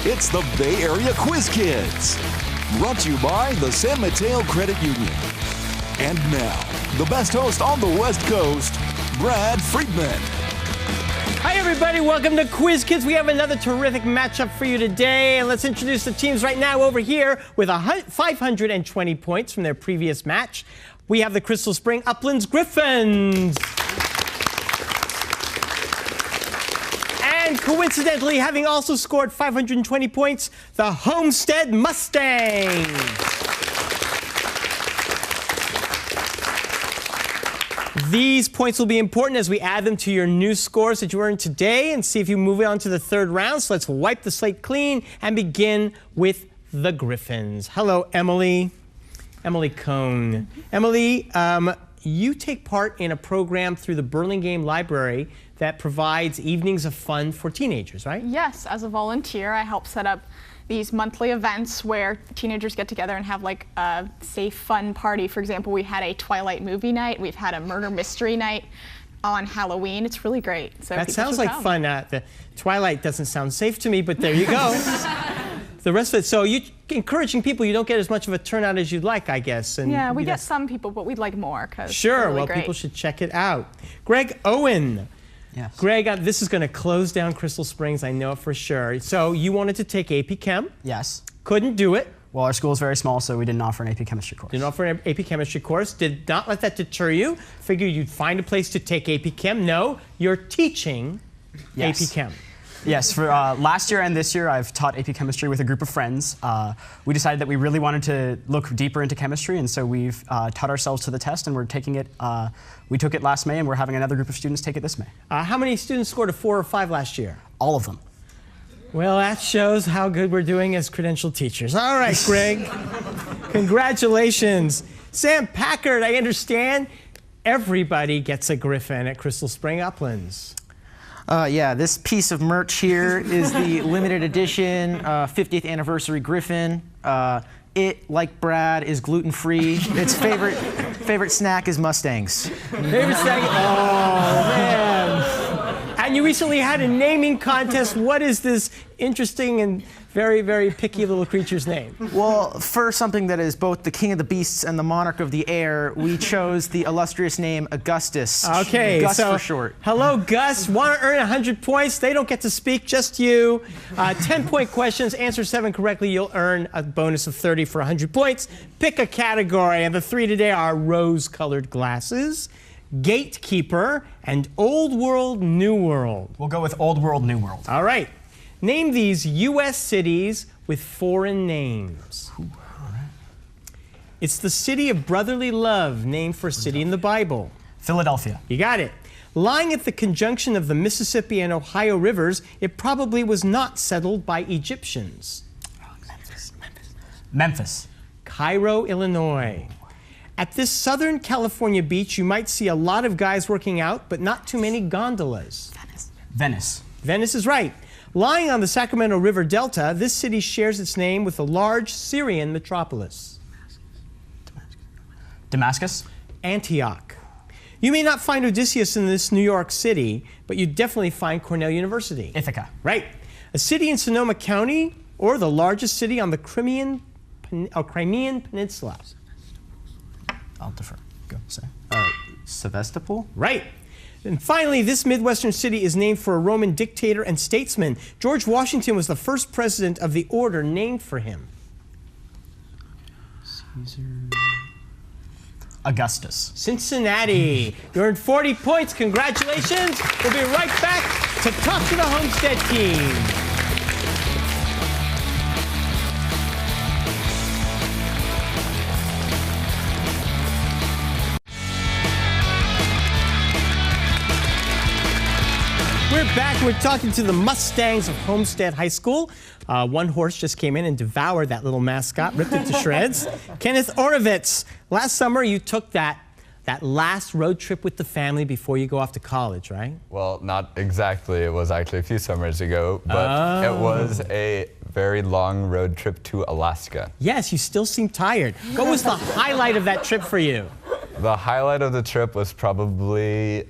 It's the Bay Area Quiz Kids, brought to you by the San Mateo Credit Union. And now, the best host on the West Coast, Brad Friedman. Hi, everybody. Welcome to Quiz Kids. We have another terrific matchup for you today. And let's introduce the teams right now over here with 520 points from their previous match. We have the Crystal Spring Uplands Griffins. And coincidentally, having also scored 520 points, the Homestead Mustangs. These points will be important as we add them to your new scores that you earned today and see if you move on to the third round. So let's wipe the slate clean and begin with the Griffins. Hello, Emily. Emily Cohn. Emily, you take part in a program through the Burlingame Library that provides evenings of fun for teenagers, right? Yes, as a volunteer, I help set up these monthly events where teenagers get together and have like a safe, fun party. For example, we had a Twilight movie night. We've had a murder mystery night on Halloween. It's really great. So that sounds like fun. The Twilight doesn't sound safe to me, but there you go. The rest of it, so you're encouraging people, you don't get as much of a turnout as you'd like, I guess. And yeah, we get some people, but we'd like more. Sure, really well, great. People should check it out. Greg Owen. Yes. Greg, this is going to close down Crystal Springs, I know it for sure. So you wanted to take AP Chem. Yes. Couldn't do it. Well, our school is very small, so we didn't offer an AP Chemistry course. Didn't offer an AP Chemistry course. Did not let that deter you. Figured you'd find a place to take AP Chem. No, you're teaching Yes. AP Chem. Yes, for last year and this year, I've taught AP Chemistry with a group of friends. We decided that we really wanted to look deeper into chemistry, and so we've taught ourselves to the test, and we're taking it. We took it last May, and we're having another group of students take it this May. How many students scored a 4 or 5 last year? All of them. Well, that shows how good we're doing as credentialed teachers. All right, Greg. Congratulations. Sam Packard, I understand everybody gets a Griffin at Crystal Spring Uplands. Yeah, this piece of merch here is the limited edition 50th anniversary Griffin. It, like Brad, is gluten-free. Its favorite snack is Mustangs. Favorite snack? Oh, man. And you recently had a naming contest. What is this interesting and very, very picky little creature's name? Well, for something that is both the king of the beasts and the monarch of the air, we chose the illustrious name Augustus. Okay, Gus so for short. Hello, Gus. Want to earn 100 points? They don't get to speak, just you. 10-point questions. Answer 7 correctly, you'll earn a bonus of 30 for 100 points. Pick a category, and the 3 today are rose-colored glasses, gatekeeper, and old world, new world. We'll go with Old World, New World. All right. Name these U.S. cities with foreign names. All right. It's the city of brotherly love, named for a city in the Bible. Philadelphia. You got it. Lying at the conjunction of the Mississippi and Ohio rivers, it probably was not settled by Egyptians. Memphis. Cairo, Illinois. At this Southern California beach, you might see a lot of guys working out, but not too many gondolas. Venice. Venice is right. Lying on the Sacramento River Delta, this city shares its name with a large Syrian metropolis. Damascus. Antioch. You may not find Odysseus in this New York City, but you definitely find Cornell University. Ithaca. Right. A city in Sonoma County, or the largest city on the Crimean Peninsula. I'll defer. Go, say. Sevastopol? Right. And finally, this Midwestern city is named for a Roman dictator and statesman. George Washington was the first president of the order named for him. Caesar. Augustus. Cincinnati. You earned 40 points. Congratulations. We'll be right back to talk to the Homestead team. We're back. We're talking to the Mustangs of Homestead High School. One horse just came in and devoured that little mascot, ripped it to shreds. Kenneth Orovitz, last summer you took that last road trip with the family before you go off to college, right? Well, not exactly. It was actually a few summers ago, but it was a very long road trip to Alaska. Yes, you still seem tired. What was the highlight of that trip for you? The highlight of the trip was probably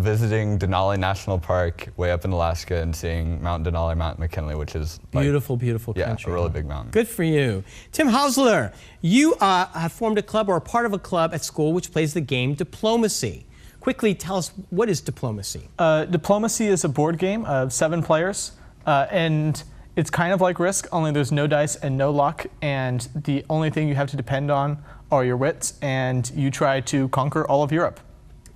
Visiting Denali National Park way up in Alaska and seeing Mount Denali, Mount McKinley, which is like, Beautiful, beautiful yeah, country. a really big mountain. Good for you. Tim Hausler, you have formed a club or are part of a club at school which plays the game Diplomacy. Quickly tell us, what is Diplomacy? Diplomacy is a board game of 7 players, and it's kind of like Risk, only there's no dice and no luck, and the only thing you have to depend on are your wits, and you try to conquer all of Europe.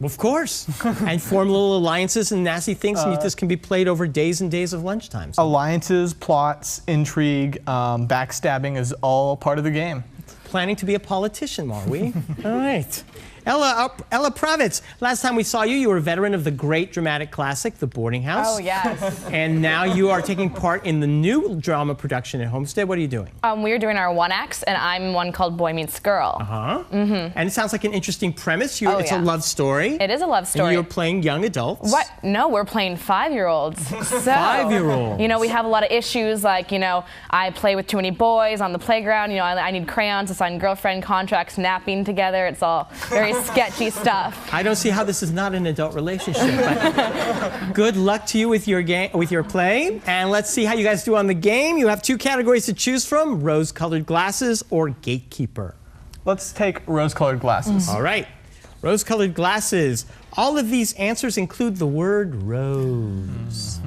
Of course. And form little alliances and nasty things, and this can be played over days and days of lunchtime. So. Alliances, plots, intrigue, backstabbing is all part of the game. Planning to be a politician, are we? All right. Ella Pravitz, last time we saw you, you were a veteran of the great dramatic classic, The Boarding House. Oh, yes. And now you are taking part in the new drama production at Homestead. What are you doing? We are doing our 1-acts, and I'm one called Boy Meets Girl. Uh-huh. Mm-hmm. And it sounds like an interesting premise. It's a love story. It is a love story. And you're playing young adults. What? No, we're playing 5-year-olds. So, 5-year-olds. You know, we have a lot of issues like, you know, I play with too many boys on the playground. You know, I need crayons to sign girlfriend contracts, napping together. It's all very sketchy stuff. I don't see how this is not an adult relationship. But good luck to you with your game, with your play, and let's see how you guys do on the game. You have 2 categories to choose from: rose-colored glasses or gatekeeper. Let's take rose-colored glasses. All right, rose-colored glasses. All of these answers include the word rose.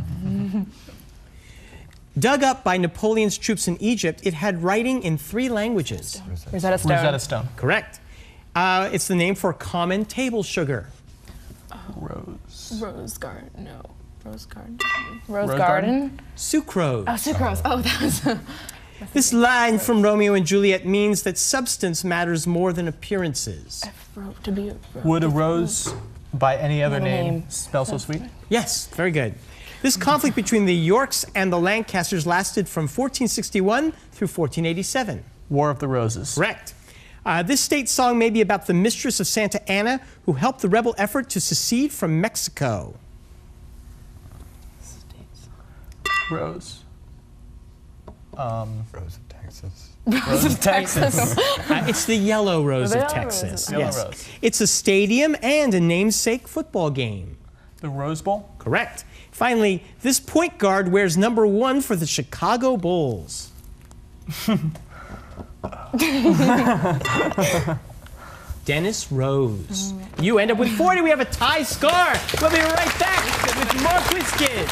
Dug up by Napoleon's troops in Egypt, it had writing in 3 languages. Rosetta Stone. Rosetta Stone. Correct. It's the name for common table sugar. Rose. Rose garden. No. Rose garden. Rose garden. Sucrose. Oh, sucrose. Oh, that was. This line from Romeo and Juliet means that substance matters more than appearances. To be. Would a rose by any other Another name name. spell so sweet? Yes, very good. This conflict between the Yorks and the Lancasters lasted from 1461 through 1487. War of the Roses. Correct. This state song may be about the mistress of Santa Anna who helped the rebel effort to secede from Mexico. Rose. Rose of Texas. Rose of Texas. It's the Yellow Rose of Yellow Texas. Yellow Yes. Rose. It's a stadium and a namesake football game. The Rose Bowl. Correct. Finally, this point guard wears number 1 for the Chicago Bulls. Dennis Rose. You end up with 40. We have a tie score. We'll be right back with more Quiz Kids.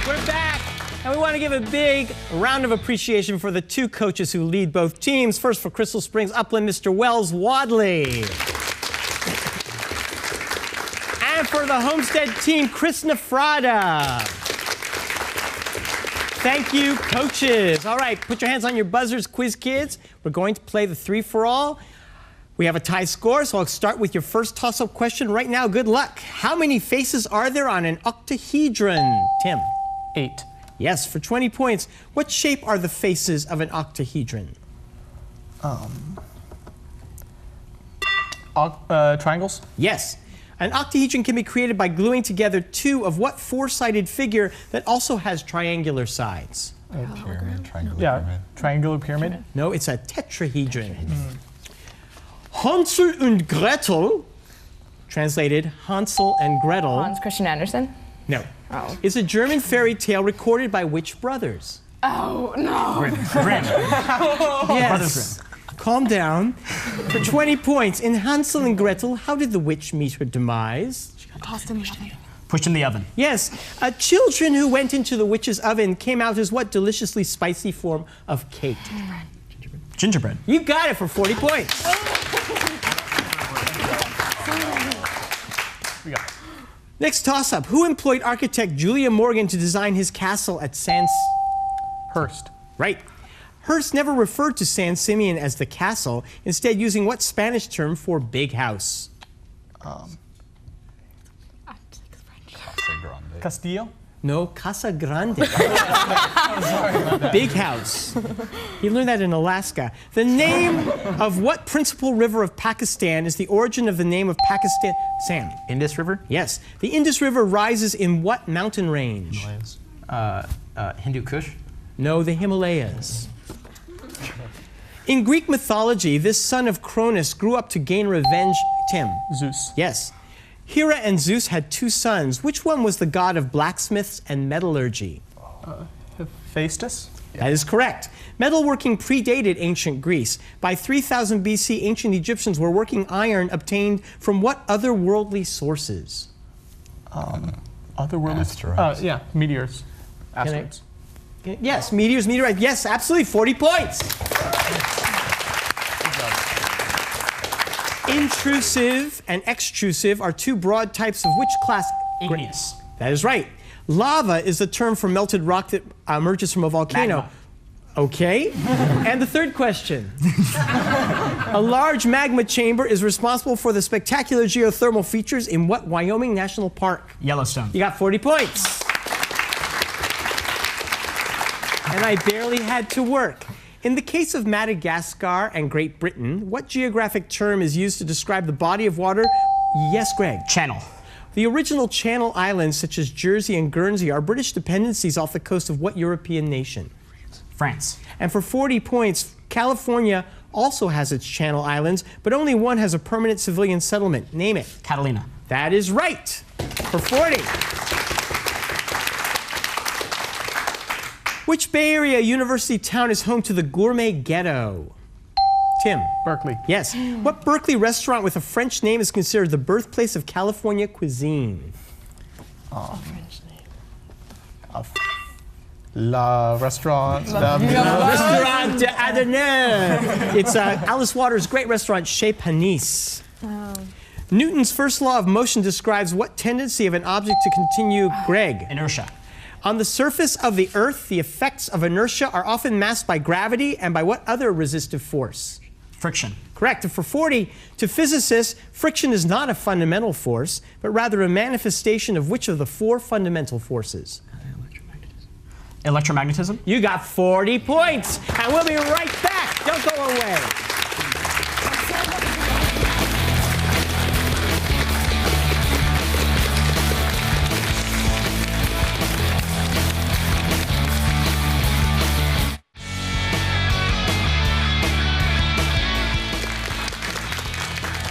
We're back, and we want to give a big round of appreciation for the 2 coaches who lead both teams. First, for Crystal Springs Upland, Mr. Wells Wadley. And for the Homestead team, Chris Nefrada. Thank you, coaches. All right, put your hands on your buzzers, Quiz Kids. We're going to play the 3-for-all. We have a tie score, so I'll start with your first toss-up question right now. Good luck. How many faces are there on an octahedron, Tim? 8. Yes, for 20 points. What shape are the faces of an octahedron? Triangles. Yes. An octahedron can be created by gluing together 2 of what 4-sided figure that also has triangular sides? Pyramid, triangular Yeah. pyramid. Triangular pyramid. No, it's a tetrahedron. Hansel und Gretel, translated Hansel and Gretel, Hans Christian Andersen. no, Oh. is a German fairy tale recorded by which brothers? Oh, no. Grimm. Yes. Calm down. For 20 points, in Hansel and Gretel, how did the witch meet her demise? Pushed in the oven. Yes, children who went into the witch's oven came out as what deliciously spicy form of cake? Gingerbread. You got it for 40 points. We got it. Next toss-up. Who employed architect Julia Morgan to design his castle at Hearst. Right. Hearst never referred to San Simeon as the castle, instead using what Spanish term for big house? Casa Grande. Castillo. No, Casa Grande. Big house. He learned that in Alaska. The name of what principal river of Pakistan is the origin of the name of Pakistan? Sam. Indus River? Yes. The Indus River rises in what mountain range? Hindu Kush. No, the Himalayas. In Greek mythology, this son of Cronus grew up to gain revenge. Tim. Zeus. Yes. Hera and Zeus had 2 sons. Which one was the god of blacksmiths and metallurgy? Hephaestus. That is correct. Metalworking predated ancient Greece. By 3000 BC, ancient Egyptians were working iron obtained from what otherworldly sources? Otherworldly. Asteroids. Yeah, meteors. Asteroids. Yes, meteors, meteorites. Yes, absolutely. 40 points. Intrusive and extrusive are 2 broad types of which class? Igneous. That is right. Lava is the term for melted rock that emerges from a volcano. Magma. Okay. And the third question. A large magma chamber is responsible for the spectacular geothermal features in what Wyoming National Park? Yellowstone. You got 40 points. And I barely had to work. In the case of Madagascar and Great Britain, what geographic term is used to describe the body of water? Yes, Greg. Channel. The original Channel Islands, such as Jersey and Guernsey, are British dependencies off the coast of what European nation? France. And for 40 points, California also has its Channel Islands, but only one has a permanent civilian settlement. Name it. Catalina. That is right. For 40. Which Bay Area university town is home to the Gourmet Ghetto? Tim. Berkeley. Yes. What Berkeley restaurant with a French name is considered the birthplace of California cuisine? La Restaurant. Restaurant d'Adonai. It's Alice Waters' great restaurant, Chez Panisse. Newton's first law of motion describes what tendency of an object to continue, Greg? Inertia. On the surface of the Earth, the effects of inertia are often masked by gravity and by what other resistive force? Friction. Correct. And for 40, to physicists, friction is not a fundamental force, but rather a manifestation of which of the 4 fundamental forces? Electromagnetism. You got 40 points, and we'll be right back. Don't go away.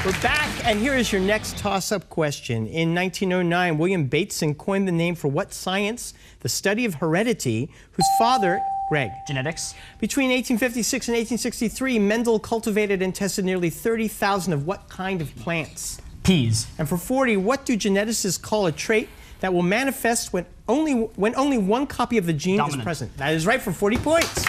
We're back, and here is your next toss-up question. In 1909, William Bateson coined the name for what science? The study of heredity, whose father, Greg. Genetics. Between 1856 and 1863, Mendel cultivated and tested nearly 30,000 of what kind of plants? Peas. And for 40, what do geneticists call a trait that will manifest when only one copy of the gene Dominant. is present? That is right, for 40 points.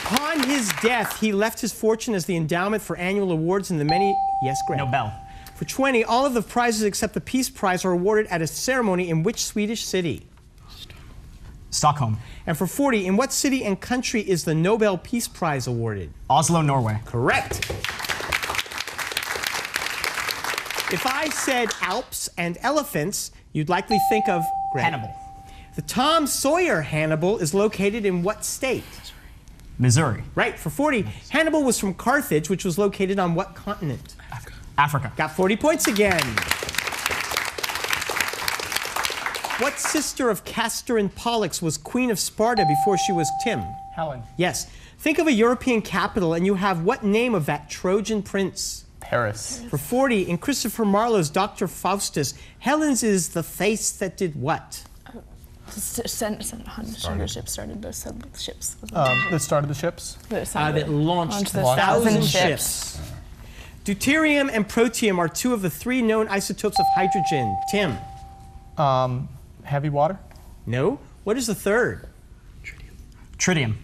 Upon his death, he left his fortune as the endowment for annual awards and the many... Yes, Greg. Nobel. For 20, all of the prizes except the Peace Prize are awarded at a ceremony in which Swedish city? Stockholm. And for 40, in what city and country is the Nobel Peace Prize awarded? Oslo, Norway. Correct. If I said Alps and elephants, you'd likely think of Greg. Hannibal. The Tom Sawyer Hannibal is located in what state? Missouri. Right, for 40. Hannibal was from Carthage, which was located on what continent? Africa. Got 40 points again. What sister of Castor and Pollux was Queen of Sparta before she was Tim? Helen. Yes. Think of a European capital and you have what name of that Trojan prince? Paris. For 40, in Christopher Marlowe's Dr. Faustus, Helen's is the face that did what? Hunger ships started the ships. That started the ships. That launched the 1,000 ships. ships. Deuterium and protium are 2 of the 3 known isotopes of hydrogen. Tim? Heavy water. No. What is the third? Tritium.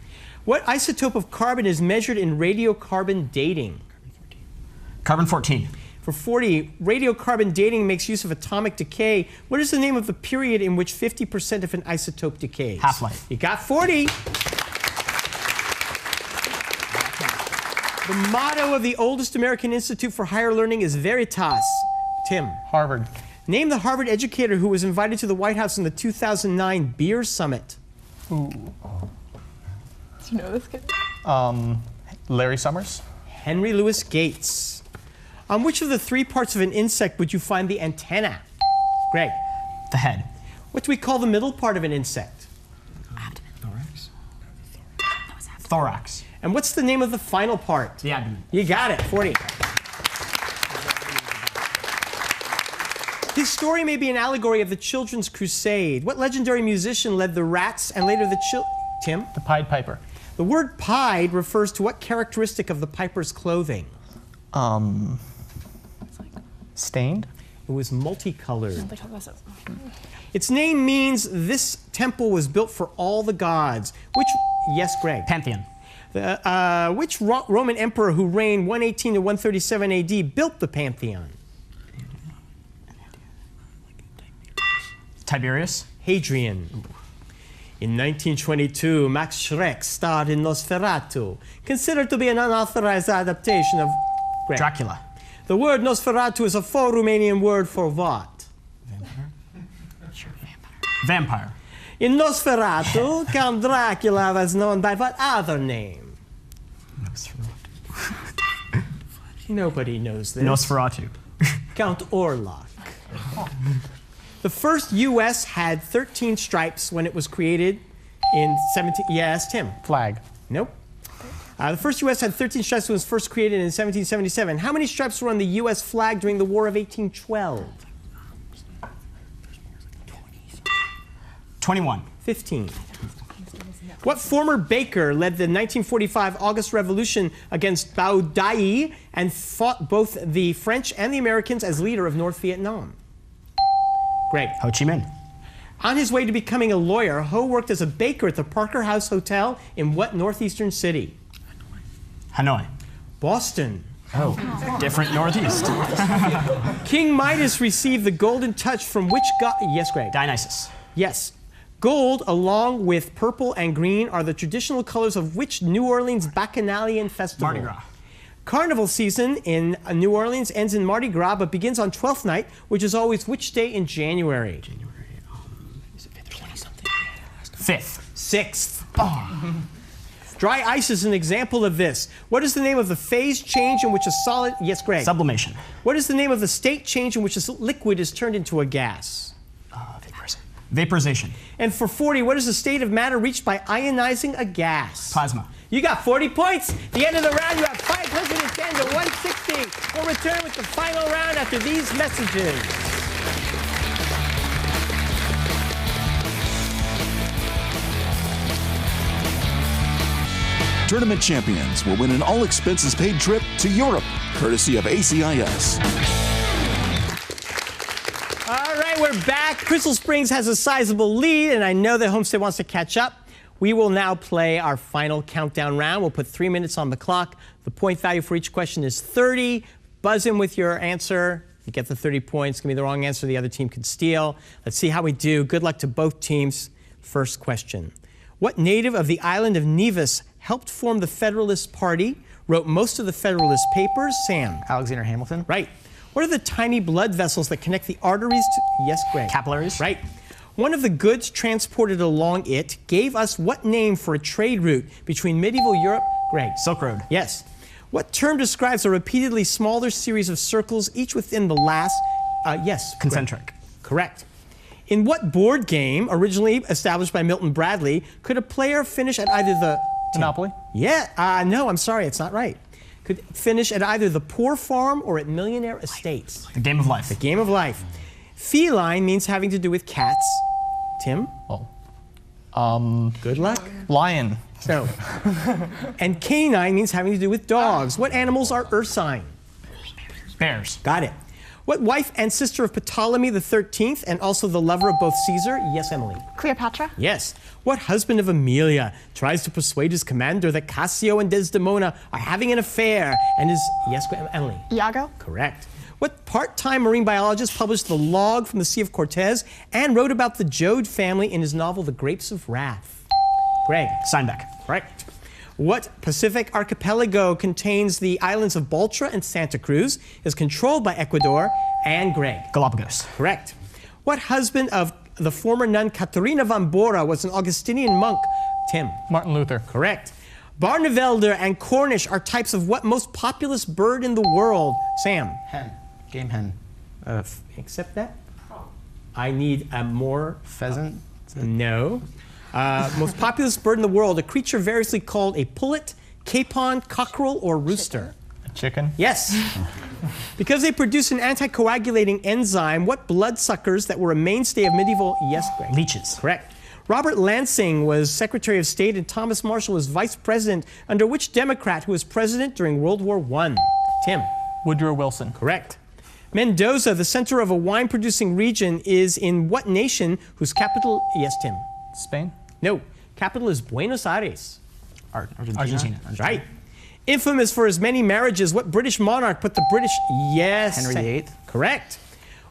What isotope of carbon is measured in radiocarbon dating? Carbon-14. For 40, radiocarbon dating makes use of atomic decay. What is the name of the period in which 50% of an isotope decays? Half-life. You got 40. The motto of the oldest American Institute for Higher Learning is Veritas. Tim? Harvard. Name the Harvard educator who was invited to the White House in the 2009 Beer Summit. Do you know this kid? Larry Summers. Henry Louis Gates. On which of the 3 parts of an insect would you find the antenna? Greg? The head. What do we call the middle part of an insect? Thorax. Thorax. And what's the name of the final part? The abdomen. You got it, 40. His story may be an allegory of the Children's Crusade. What legendary musician led the Rats and later the Tim? The Pied Piper. The word pied refers to what characteristic of the piper's clothing? Stained? It was multicolored. Its name means this temple was built for all the gods. Which, yes, Greg? Pantheon. Which Roman emperor who reigned 118 to 137 AD built the Pantheon? Tiberius. Hadrian. In 1922, Max Schreck starred in Nosferatu, considered to be an unauthorized adaptation of Greg. Dracula. The word Nosferatu is a faux Romanian word for what? Vampire. In Nosferatu, Count Dracula was known by what other name? Nobody knows this. Nosferatu. Count Orlok. The first U.S. had 13 stripes when it was created in 17... Yes, Tim? Flag. Nope. The first U.S. had 13 stripes when it was first created in 1777. How many stripes were on the U.S. flag during the War of 1812? 21. 15. What former baker led the 1945 August Revolution against Bao Dai and fought both the French and the Americans as leader of North Vietnam? Greg. Ho Chi Minh. On his way to becoming a lawyer, Ho worked as a baker at the Parker House Hotel in what northeastern city? Hanoi. Boston. Oh, different northeast. King Midas received the golden touch from which god? Yes, Greg. Dionysus. Yes. Gold, along with purple and green, are the traditional colors of which New Orleans Bacchanalian festival? Mardi Gras. Carnival season in New Orleans ends in Mardi Gras, but begins on 12th night, which is always which day in January? Is it 20-something? 5th. 6th. Oh. Dry ice is an example of this. What is the name of the phase change in which a solid... Yes, Greg. Sublimation. What is the name of the state change in which a liquid is turned into a gas? Vaporization. And for 40, what is the state of matter reached by ionizing a gas? Plasma. You got 40 points. At the end of the round, you have 510 to 160. We'll return with the final round after these messages. Tournament champions will win an all-expenses-paid trip to Europe, courtesy of ACIS. All right, we're back. Crystal Springs has a sizable lead, and I know that Homestead wants to catch up. We will now play our final countdown round. We'll put 3 minutes on the clock. The point value for each question is 30. Buzz in with your answer. You get the 30 points. It's going to be the wrong answer the other team can steal. Let's see how we do. Good luck to both teams. First question. What native of the island of Nevis helped form the Federalist Party, wrote most of the Federalist Papers? Sam? Alexander Hamilton. Right. What are the tiny blood vessels that connect the arteries to... Yes, Greg. Capillaries. Right. One of the goods transported along it gave us what name for a trade route between medieval Europe? Greg. Silk Road. Yes. What term describes a repeatedly smaller series of circles, each within the last... yes. Concentric. Greg. Correct. In what board game, originally established by Milton Bradley, could a player finish at either the... Monopoly? Yeah. No, I'm sorry. It's not right. Could finish at either the Poor Farm or at Millionaire Estates. The Game of Life. The Game of Life. Feline means having to do with cats. Tim? Oh. Good luck. Lion. No. And canine means having to do with dogs. What animals are ursine? Bears. Got it. What wife and sister of Ptolemy the 13th and also the lover of both Caesar? Yes, Emily. Cleopatra? Yes. What husband of Amelia tries to persuade his commander that Cassio and Desdemona are having an affair and is... Yes, Emily. Iago? Correct. What part-time marine biologist published the log from the Sea of Cortez and wrote about the Joad family in his novel The Grapes of Wrath? Greg. Steinbeck. Correct. What Pacific archipelago contains the islands of Baltra and Santa Cruz, is controlled by Ecuador, and Greg? Galapagos. Correct. What husband of the former nun Caterina van Bora was an Augustinian monk? Tim? Martin Luther. Correct. Barnevelder and Cornish are types of what most populous bird in the world? Sam? Hen. Game hen. Accept that? I need a more Pheasant? No. Most populous bird in the world, a creature variously called a pullet, capon, cockerel, or rooster. Chicken? Yes. Because they produce an anticoagulating enzyme, what bloodsuckers that were a mainstay of medieval... Yes, Greg. Leeches. Correct. Robert Lansing was Secretary of State and Thomas Marshall was Vice President under which Democrat who was president during World War I? Tim. Woodrow Wilson. Correct. Mendoza, the center of a wine-producing region, is in what nation whose capital... Yes, Tim. Spain? No. Capital is Buenos Aires. Argentina. Right. Infamous for his many marriages, what British monarch put the British... Yes. Henry VIII. Correct.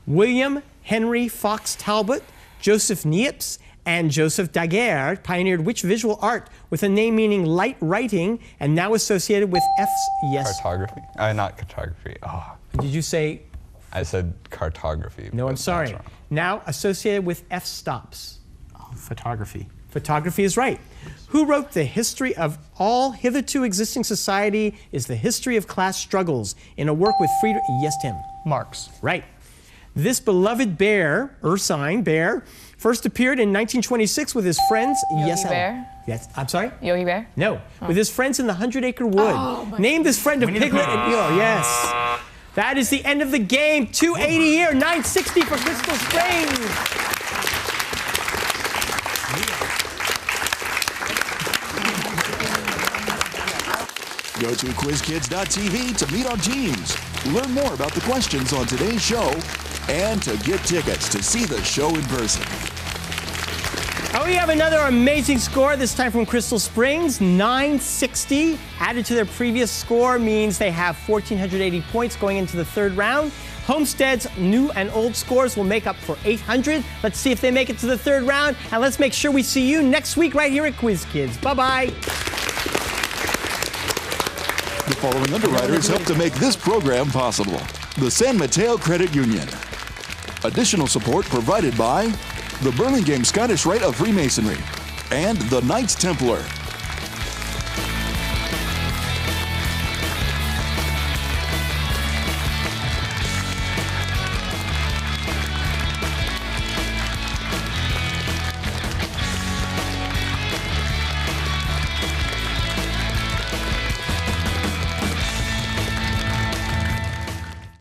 William Henry Fox Talbot, Joseph Niepce, and Joseph Daguerre pioneered which visual art with a name meaning light writing and now associated with F's... Yes. Cartography? Not cartography. Oh, Did you say... I said cartography. No, but I'm sorry. that's wrong. Now associated with F stops. Photography. Photography is right. Who wrote The History of All Hitherto Existing Society is the History of Class Struggles in a work with Friedrich... Yes, Tim. Marx. Right. This beloved bear, ursine bear, first appeared in 1926 with his friends... Yes, Ellen. Bear? Yes, I'm sorry? Yogi Bear? No, with his friends in the 100-acre wood. Named his friend of Piglet and... Oh, yes. That is the end of the game. 280 here, 960 for Crystal Springs. Go to quizkids.tv to meet our teams, learn more about the questions on today's show, and to get tickets to see the show in person. Oh, we have another amazing score, this time from Crystal Springs, 960. Added to their previous score means they have 1,480 points going into the third round. Homestead's new and old scores will make up for 800. Let's see if they make it to the third round, and let's make sure we see you next week right here at Quiz Kids. Bye-bye. The following underwriters helped to make this program possible. The San Mateo Credit Union. Additional support provided by the Burlingame Scottish Rite of Freemasonry and the Knights Templar.